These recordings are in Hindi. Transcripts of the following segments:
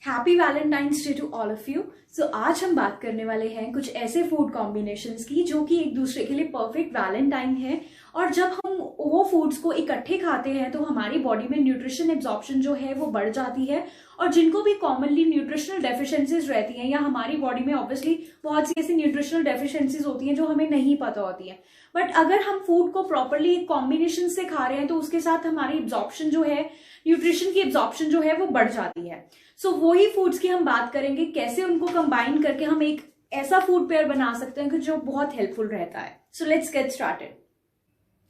Happy Valentine's day to all of you. So आज हम बात करने वाले हैं कुछ ऐसे फूड कॉम्बिनेशंस की जो कि एक दूसरे के लिए परफेक्ट वैलेंटाइन है। और जब हम वो फूड्स को इकट्ठे खाते हैं तो हमारी बॉडी में न्यूट्रिशन एब्जॉर्प्शन जो है वो बढ़ जाती है। और जिनको भी कॉमनली न्यूट्रिशनल डेफिशिएंसीज रहती हैं या हमारी बॉडी में ऑब्वियसली बहुत सी ऐसी न्यूट्रिशनल डेफिशिएंसीज होती हैं जो हमें नहीं पता होती है, बट अगर हम फूड को प्रॉपरली कॉम्बिनेशन से खा रहे हैं तो उसके साथ हमारी एब्जॉर्प्शन जो है, न्यूट्रिशन की एब्जॉर्प्शन जो है वो बढ़ जाती है। सो वही फूड्स की हम बात करेंगे, कैसे उनको कंबाइन करके हम एक ऐसा फूड पेयर बना सकते हैं कि जो बहुत हेल्पफुल रहता है। So let's get started.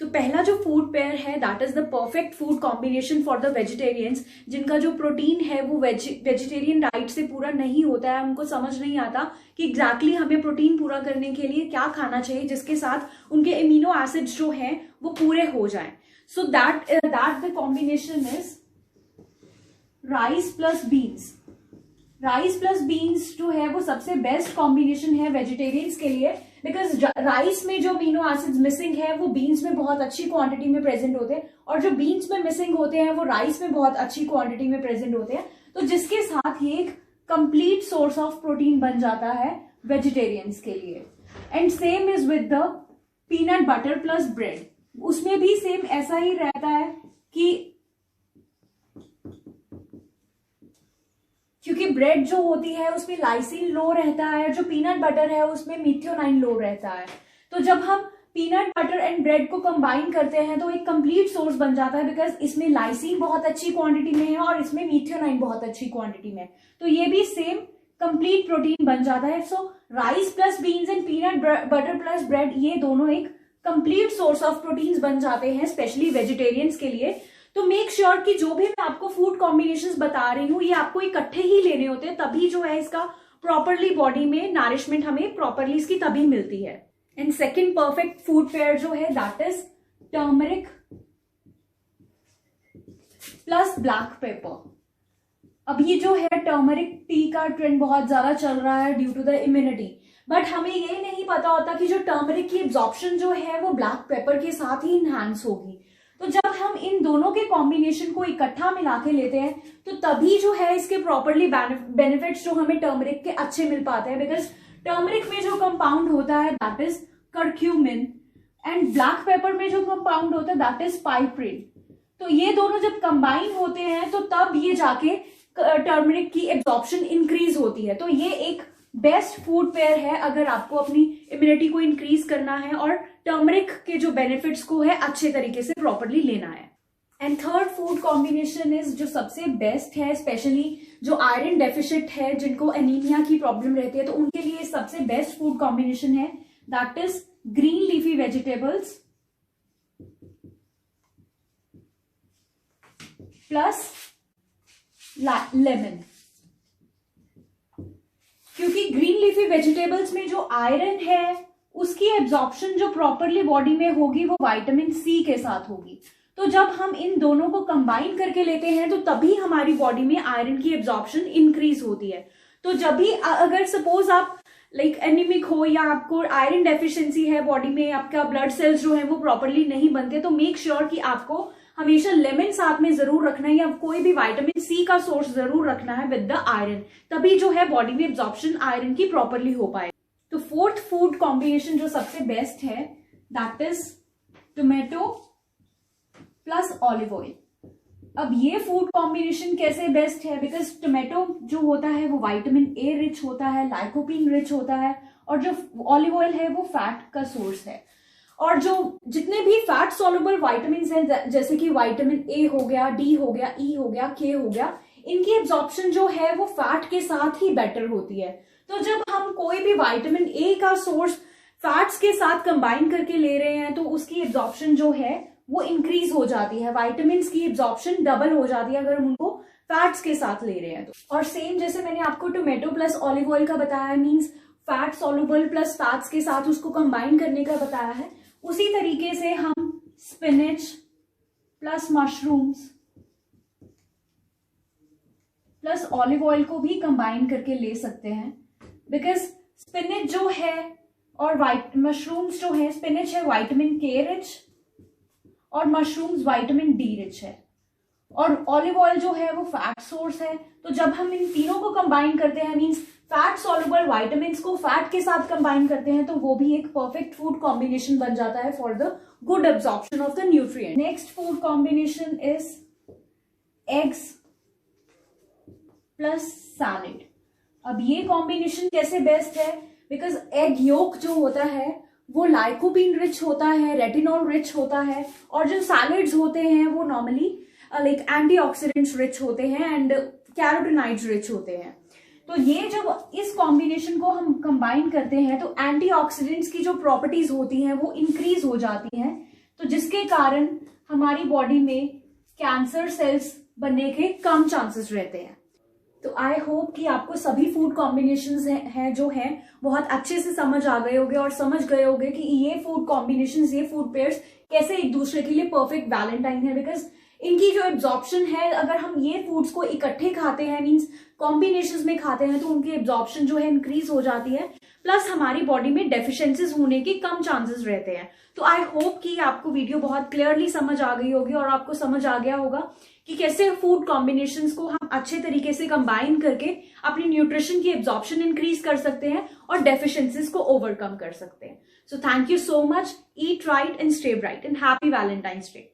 तो पहला जो फूड पेयर है that is the perfect food combination for the vegetarians, जिनका जो प्रोटीन है वो वेजिटेरियन डाइट से पूरा नहीं होता है। उनको समझ नहीं आता कि एग्जैक्टली हमें प्रोटीन पूरा करने के लिए क्या खाना चाहिए जिसके साथ उनके एमिनो एसिड्स जो हैं वो पूरे हो जाएं। So that the combination is rice plus beans. Rice plus beans जो है वो सबसे बेस्ट कॉम्बिनेशन है वेजिटेरियंस के लिए, बिकॉज राइस में जो अमीनो एसिड्स मिसिंग है वो बीन्स में बहुत अच्छी क्वांटिटी में प्रेजेंट होते हैं, और जो बीन्स में मिसिंग होते हैं वो राइस में बहुत अच्छी क्वांटिटी में प्रेजेंट होते हैं। तो जिसके साथ ये एक कंप्लीट सोर्स ऑफ प्रोटीन बन जाता है वेजिटेरियंस के लिए। And same is with the peanut butter plus bread. उसमें भी सेम ऐसा ही रहता है कि क्योंकि ब्रेड जो होती है उसमें लाइसिन लो रहता है, जो पीनट बटर है उसमें मिथियोनाइन लो रहता है। तो जब हम पीनट बटर एंड ब्रेड को कंबाइन करते हैं तो एक कंप्लीट सोर्स बन जाता है, बिकॉज इसमें लाइसिन बहुत अच्छी क्वांटिटी में है और इसमें मिथियोनाइन बहुत अच्छी क्वांटिटी में। तो ये भी सेम कंप्लीट प्रोटीन बन जाता है। So rice plus beans and peanut butter plus bread, ये दोनों एक कंप्लीट सोर्स ऑफ प्रोटीन्स बन जाते हैं स्पेशली वेजिटेरियंस के लिए। तो मेक श्योर कि जो भी मैं आपको फूड कॉम्बिनेशंस बता रही हूँ ये आपको इकट्ठे ही लेने होते हैं, तभी जो है इसका प्रॉपरली बॉडी में नरिशमेंट हमें प्रॉपरली इसकी तभी मिलती है। And second perfect food pair जो है that is turmeric plus black pepper. अब ये जो है टर्मरिक टी का ट्रेंड बहुत ज्यादा चल रहा है due to the immunity, but हमें ये नहीं पता होता कि जो टर्मरिक की एब्जॉर्प्शन जो है वो ब्लैक पेपर के साथ ही इनहैंस होगी। तो जब हम इन दोनों के कॉम्बिनेशन को इकट्ठा मिला के लेते हैं तो तभी जो है इसके प्रॉपरली बेनिफिट्स जो हमें टर्मरिक के अच्छे मिल पाते हैं, बिकॉज टर्मरिक में जो कंपाउंड होता है that is curcumin and black pepper में जो कंपाउंड होता है दैट इज पाइपरिन। तो ये दोनों जब कंबाइन होते हैं तो तब ये जाके टर्मरिक की एब्जॉर्प्शन इंक्रीज होती है। तो ये एक बेस्ट फूड पेयर है अगर आपको अपनी इम्यूनिटी को इंक्रीज करना है और टर्मरिक के जो बेनिफिट्स को है अच्छे तरीके से प्रॉपरली लेना है। And third food combination is जो सबसे बेस्ट है, स्पेशली जो आयरन डेफिशिएंट है, जिनको एनीमिया की प्रॉब्लम रहती है, तो उनके लिए सबसे बेस्ट फूड कॉम्बिनेशन है that is green leafy vegetables plus lemon. क्योंकि ग्रीन लीफी वेजिटेबल्स में जो आयरन है उसकी एब्जॉर्प्शन जो प्रॉपरली बॉडी में होगी वो विटामिन सी के साथ होगी। तो जब हम इन दोनों को कंबाइन करके लेते हैं तो तभी हमारी बॉडी में आयरन की एब्जॉर्प्शन इंक्रीज होती है। तो जब भी अगर सपोज आप एनीमिक हो या आपको आयरन डेफिशिएंसी है बॉडी में, आपका ब्लड सेल्स जो है वो प्रॉपरली नहीं बनते, तो मेक श्योर कि आपको हमेशा लेमन साथ में जरूर रखना है या कोई भी विटामिन सी का सोर्स जरूर रखना है विद द आयरन, तभी जो है बॉडी में एब्जॉर्प्शन आयरन की प्रॉपरली हो पाए। तो फोर्थ फूड कॉम्बिनेशन जो सबसे बेस्ट है that is tomato plus olive oil. अब ये फूड कॉम्बिनेशन कैसे बेस्ट है, बिकॉज टोमेटो जो होता है वो विटामिन ए रिच होता है, लाइकोपीन रिच होता है, और जो ऑलिव ऑयल है वो फैट का सोर्स है। और जो जितने भी फैट सॉल्युबल विटामिन हैं जैसे कि विटामिन ए हो गया, डी हो गया, ई हो गया, के हो गया, इनकी एब्जॉर्प्शन जो है वो फैट के साथ ही बेटर होती है। तो जब हम कोई भी विटामिन ए का सोर्स फैट्स के साथ कंबाइन करके ले रहे हैं तो उसकी एब्जॉर्प्शन जो है वो इंक्रीज हो जाती है, विटामिन की एब्जॉर्प्शन डबल हो जाती है अगर हम उनको फैट्स के साथ ले रहे हैं तो। और सेम जैसे मैंने आपको टोमेटो प्लस ऑलिव ऑयल का बताया, means fat soluble plus fats के साथ उसको कंबाइन करने का बताया है, उसी तरीके से हम spinach plus mushrooms plus olive oil को भी कंबाइन करके ले सकते हैं, बिकॉज स्पिनच जो है और मशरूम्स जो है, स्पिनच है विटामिन के रिच और मशरूम्स विटामिन डी रिच है। और ऑलिव ऑयल जो है वो फैट सोर्स है। तो जब हम इन तीनों को कंबाइन करते हैं, मींस फैट सॉल्युबल वाइटामिन्स को फैट के साथ कंबाइन करते हैं, तो वो भी एक परफेक्ट फूड कॉम्बिनेशन बन जाता है for the good absorption of the nutrient. Next food combination is eggs plus salad. अब ये कॉम्बिनेशन कैसे बेस्ट है, बिकॉज एग योक जो होता है वो लाइकोपीन रिच होता है, रेटिनॉल रिच होता है, और जो सैलेड्स होते हैं वो नॉर्मली लाइक एंटीऑक्सीडेंट्स रिच होते हैं एंड कैरोटीनॉइड्स रिच होते हैं। तो ये जब इस कॉम्बिनेशन को हम कंबाइन करते हैं तो एंटीऑक्सीडेंट्स की जो प्रॉपर्टीज होती हैं वो इंक्रीज हो जाती हैं, तो जिसके कारण हमारी बॉडी में कैंसर सेल्स बनने के कम चांसेस रहते हैं। तो आई होप कि आपको सभी फूड कॉम्बिनेशंस हैं जो हैं बहुत अच्छे से समझ आ गए होंगे और समझ गए होंगे कि ये फूड कॉम्बिनेशंस, ये फूड पेयर्स कैसे एक दूसरे के लिए परफेक्ट वैलेंटाइन है। बिकॉज इनकी जो एब्जॉर्प्शन है, अगर हम ये फूड्स को इकट्ठे खाते हैं, मींस कॉम्बिनेशंस में खाते हैं, तो उनकी एब्जॉर्प्शन जो है इंक्रीज हो जाती है, प्लस हमारी बॉडी में डेफिशिएंसीज होने के कम चांसेस रहते हैं। तो आई होप कि आपको वीडियो बहुत क्लियरली समझ आ गई होगी और आपको समझ आ गया होगा कि कैसे फूड कॉम्बिनेशंस को हम अच्छे तरीके से कंबाइन करके अपनी न्यूट्रिशन की एब्जॉर्प्शन इंक्रीज कर सकते हैं और डेफिशिएंसीज को ओवरकम कर सकते हैं। So thank you so much, eat right and stay bright and happy Valentine's day.